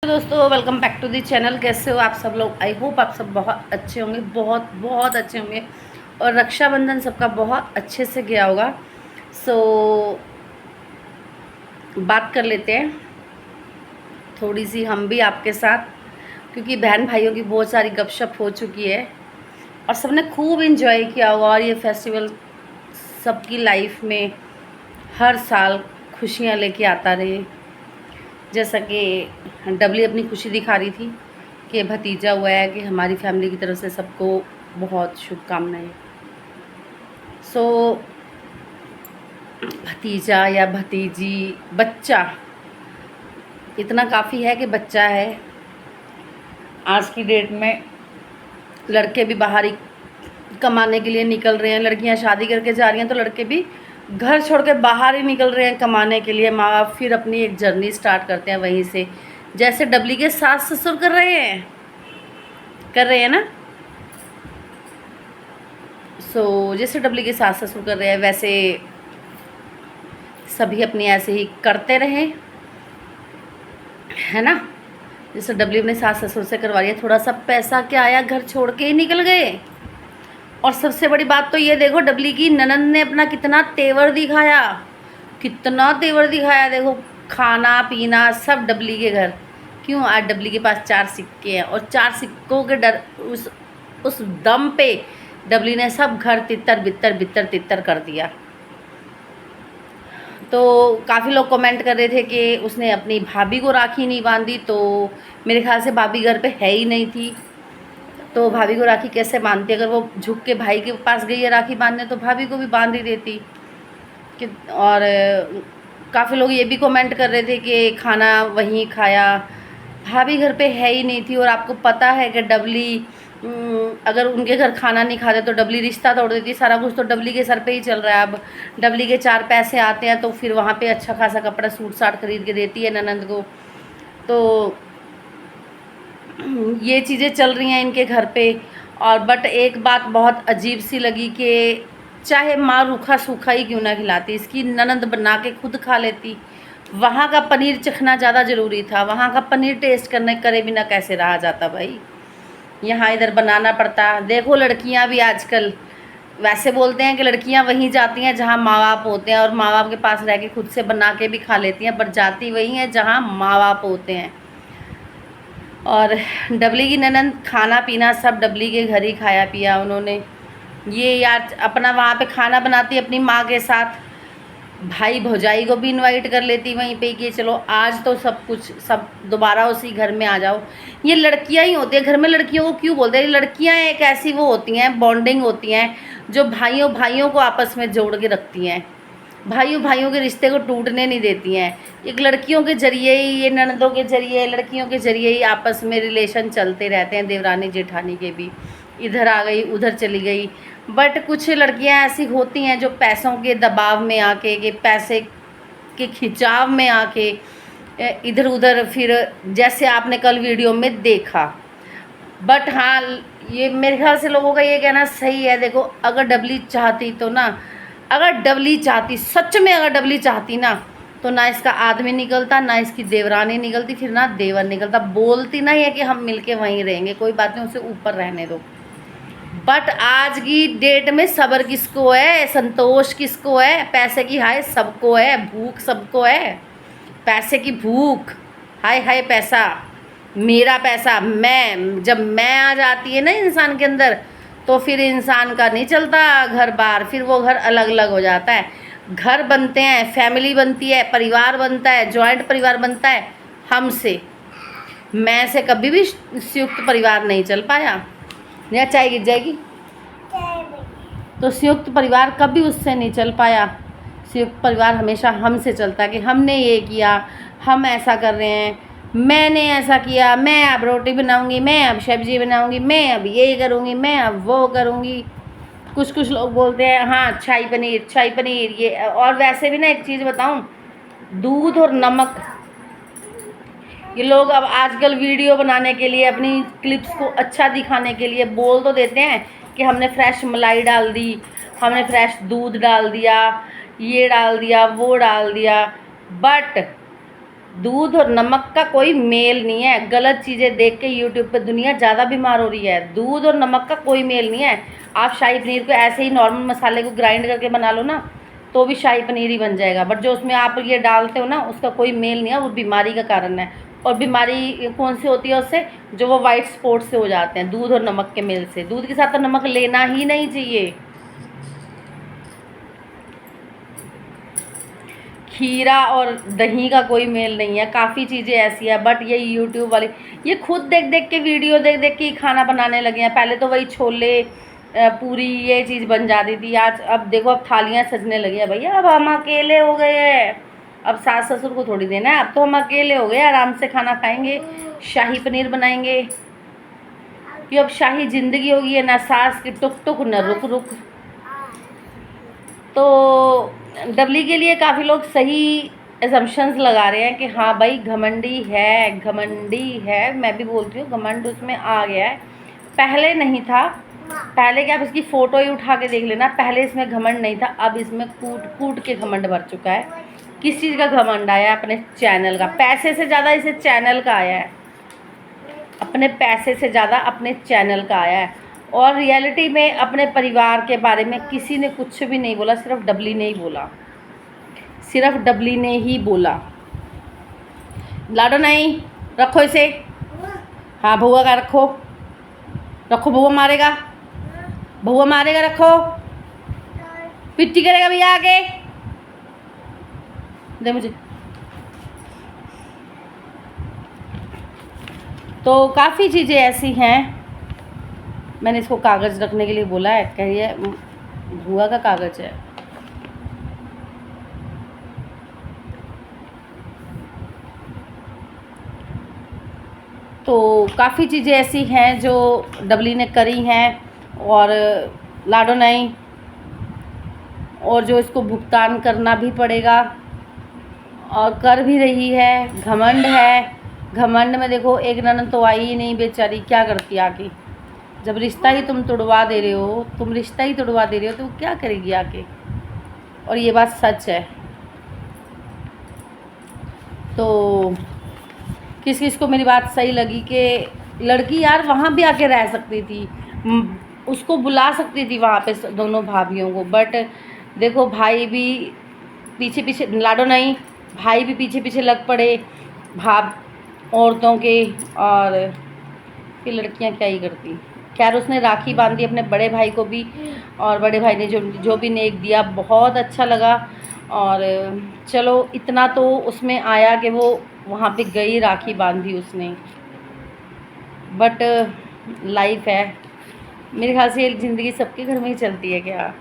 दोस्तों welcome back to the channel. कैसे हो आप सब लोग? आई होप आप सब बहुत अच्छे होंगे, बहुत बहुत अच्छे होंगे और रक्षाबंधन सबका बहुत अच्छे से गया होगा। बात कर लेते हैं थोड़ी सी हम भी आपके साथ, क्योंकि बहन भाइयों की बहुत सारी गपशप हो चुकी है और सबने खूब इंजॉय किया होगा। और ये फेस्टिवल सबकी लाइफ में हर साल खुशियाँ लेके आता रहे। जैसा कि डबली अपनी खुशी दिखा रही थी कि भतीजा हुआ है, कि हमारी फैमिली की तरफ से सबको बहुत शुभकामनाएं। भतीजा या भतीजी, बच्चा, इतना काफ़ी है कि बच्चा है। आज की डेट में लड़के भी बाहर ही कमाने के लिए निकल रहे हैं, लड़कियां शादी करके जा रही हैं तो लड़के भी घर छोड़ के बाहर ही निकल रहे हैं कमाने के लिए। माँ बाप फिर अपनी एक जर्नी स्टार्ट करते हैं वहीं से, जैसे डबली के सास ससुर कर रहे हैं ना। जैसे डबली के सास ससुर कर रहे हैं वैसे सभी अपनी ऐसे ही करते रहे, है ना। जैसे डबली अपने सास ससुर से करवा रही है, थोड़ा सा पैसा क्या आया, घर छोड़ के ही निकल गए। और सबसे बड़ी बात तो ये देखो, डबली की ननंद ने अपना कितना तेवर दिखाया, कितना तेवर दिखाया। देखो खाना पीना सब डबली के घर। क्यों? आज डबली के पास 4 सिक्के हैं और 4 सिक्कों के डर उस दम पे डबली ने सब घर तितर बितर बितर तितर कर दिया। तो काफ़ी लोग कमेंट कर रहे थे कि उसने अपनी भाभी को राखी नहीं बांधी, तो मेरे ख्याल से भाभी घर पे है ही नहीं थी, तो भाभी को राखी कैसे बांधती? अगर वो झुक के भाई के पास गई है राखी बांधने तो भाभी को भी बांध ही देती कि। और काफ़ी लोग ये भी कमेंट कर रहे थे कि खाना वहीं खाया, भाभी घर पे है ही नहीं थी। और आपको पता है कि डबली अगर उनके घर खाना नहीं खाते तो डबली रिश्ता तोड़ देती। सारा कुछ तो डबली के सर पे ही चल रहा है। अब डबली के 4 पैसे आते हैं तो फिर वहाँ पे अच्छा खासा कपड़ा सूट साट खरीद के देती है ननंद को। तो ये चीज़ें चल रही हैं इनके घर पे। और बट एक बात बहुत अजीब सी लगी कि चाहे माँ रूखा सूखा ही क्यों ना खिलाती, इसकी ननंद बना के खुद खा लेती। वहाँ का पनीर चखना ज़्यादा ज़रूरी था, वहाँ का पनीर टेस्ट करने करे बिना कैसे रहा जाता भाई, यहाँ इधर बनाना पड़ता। देखो लड़कियाँ भी आजकल वैसे बोलते हैं कि लड़कियाँ वहीं जाती हैं जहाँ माँ बाप होते हैं और माँ बाप के पास रह के खुद से बना के भी खा लेती हैं, पर जाती वहीं है जहाँ माँ बाप होते हैं। और डबली की ननंद खाना पीना सब डबली के घर ही खाया पिया उन्होंने। ये यार अपना वहाँ पे खाना बनाती अपनी माँ के साथ, भाई भौजाई को भी इनवाइट कर लेती वहीं पे कि चलो आज तो सब दोबारा उसी घर में आ जाओ। ये लड़कियां ही होती हैं घर में। लड़कियों को क्यों बोलते हैं? लड़कियां एक ऐसी वो होती हैं, बॉन्डिंग होती हैं जो भाइयों भाइयों को आपस में जोड़ के रखती हैं, भाइयों भाइयों के रिश्ते को टूटने नहीं देती हैं। एक लड़कियों के जरिए ही, ये ननदों के जरिए, लड़कियों के जरिए ही आपस में रिलेशन चलते रहते हैं। देवरानी जेठानी के भी इधर आ गई उधर चली गई। बट कुछ लड़कियां ऐसी होती हैं जो पैसों के दबाव में आके, के पैसे के खिंचाव में आके इधर उधर, फिर जैसे आपने कल वीडियो में देखा। बट हाँ, ये मेरे ख्याल से लोगों का ये कहना सही है। देखो अगर डबली चाहती तो ना, अगर डबली चाहती सच में, अगर डबली चाहती ना, तो ना इसका आदमी निकलता, ना इसकी देवरानी निकलती, फिर ना देवर निकलता। बोलती ना है कि हम मिलके वहीं रहेंगे, कोई बात नहीं, उसे ऊपर रहने दो। बट आज की डेट में सब्र किसको है, संतोष किसको है? पैसे की हाय सबको है, भूख सबको है, पैसे की भूख। हाय हाय पैसा, मेरा पैसा, जब मैं आ जाती है ना इंसान के अंदर, तो फिर इंसान का नहीं चलता घर बार, फिर वो घर अलग अलग हो जाता है। घर बनते हैं, फैमिली बनती है, परिवार बनता है, जॉइंट परिवार बनता है हमसे। मैं से कभी भी संयुक्त परिवार नहीं चल पाया। या चाय गिर जाएगी, तो संयुक्त परिवार कभी उससे नहीं चल पाया। संयुक्त परिवार हमेशा हमसे चलता है कि हमने ये किया, हम ऐसा कर रहे हैं, मैंने ऐसा किया, मैं अब रोटी बनाऊंगी, मैं अब सब्जी बनाऊंगी, मैं अब ये करूंगी, मैं अब वो करूंगी। कुछ लोग बोलते हैं हाँ शाही पनीर ये। और वैसे भी ना एक चीज़ बताऊं, दूध और नमक, ये लोग अब आजकल वीडियो बनाने के लिए, अपनी क्लिप्स को अच्छा दिखाने के लिए बोल तो देते हैं कि हमने फ्रेश मलाई डाल दी, हमने फ्रेश दूध डाल दिया, ये डाल दिया, वो डाल दिया। बट दूध और नमक का कोई मेल नहीं है। गलत चीज़ें देख के यूट्यूब पे दुनिया ज़्यादा बीमार हो रही है। दूध और नमक का कोई मेल नहीं है। आप शाही पनीर को ऐसे ही नॉर्मल मसाले को ग्राइंड करके बना लो ना, तो भी शाही पनीर ही बन जाएगा। बट जो उसमें आप ये डालते हो ना, उसका कोई मेल नहीं है, वो बीमारी का कारण है। और बीमारी कौन सी होती है उससे? जो वो वाइट स्पॉट से हो जाते हैं, दूध और नमक के मेल से। दूध के साथ तो नमक लेना ही नहीं चाहिए। खीरा और दही का कोई मेल नहीं है। काफ़ी चीज़ें ऐसी है, बट ये यूट्यूब वाली ये खुद देख देख के, वीडियो देख देख के ही खाना बनाने लगे हैं। पहले तो वही छोले पूरी ये चीज़ बन जाती थी। आज अब देखो, अब थालियाँ सजने लगी है भैया। अब हम अकेले हो गए हैं, अब सास ससुर को थोड़ी देना है। अब तो हम अकेले हो गए, आराम से खाना खाएंगे, शाही पनीर बनाएंगे। कि अब शाही ज़िंदगी होगी है, ना सास की टुक टुक न रुक रुक। तो डबली के लिए काफ़ी लोग सही एजम्पशंस लगा रहे हैं कि हाँ भाई घमंडी है, घमंडी है। मैं भी बोलती हूँ घमंड उसमें आ गया है, पहले नहीं था। पहले क्या, आप इसकी फ़ोटो ही उठा के देख लेना, पहले इसमें घमंड नहीं था। अब इसमें कूट कूट के घमंड भर चुका है। किस चीज़ का घमंड आया है? अपने चैनल का। पैसे से ज़्यादा इसे चैनल का आया है। अपने पैसे से ज़्यादा अपने चैनल का आया है। और रियलिटी में अपने परिवार के बारे में किसी ने कुछ भी नहीं बोला, सिर्फ डबली ने ही बोला, सिर्फ डबली ने ही बोला। लाडो नहीं, रखो इसे। हाँ भौआ का रखो, रखो, भौआ मारेगा, भौआ मारेगा, रखो। पिट्टी करेगा भैया आगे, दे मुझे। तो काफ़ी चीज़ें ऐसी हैं। मैंने इसको कागज़ रखने के लिए बोला है, कह रही है भुआ का कागज़ है। तो काफ़ी चीज़ें ऐसी हैं जो डबली ने करी हैं और लाडो नहीं, और जो इसको भुगतान करना भी पड़ेगा और कर भी रही है। घमंड है, घमंड में देखो एक ननद तो आई ही नहीं बेचारी, क्या करती आके? जब रिश्ता ही तुम तुड़वा दे रहे हो, तुम रिश्ता ही तुड़वा दे रहे हो, तो क्या करेगी आके? और ये बात सच है। तो किस किस को मेरी बात सही लगी कि लड़की यार वहाँ भी आके रह सकती थी, उसको बुला सकती थी वहाँ पे दोनों भाभियों को। बट देखो भाई भी पीछे पीछे, लाडो नहीं, भाई भी पीछे पीछे लग पड़े औरतों के। और फिर लड़कियाँ क्या ही करती। खैर उसने राखी बांधी अपने बड़े भाई को भी, और बड़े भाई ने जो भी नेक दिया बहुत अच्छा लगा। और चलो इतना तो उसमें आया कि वो वहाँ पे गई, राखी बांधी उसने। बट लाइफ है, मेरे ख्याल से ज़िंदगी सबके घर में ही चलती है क्या?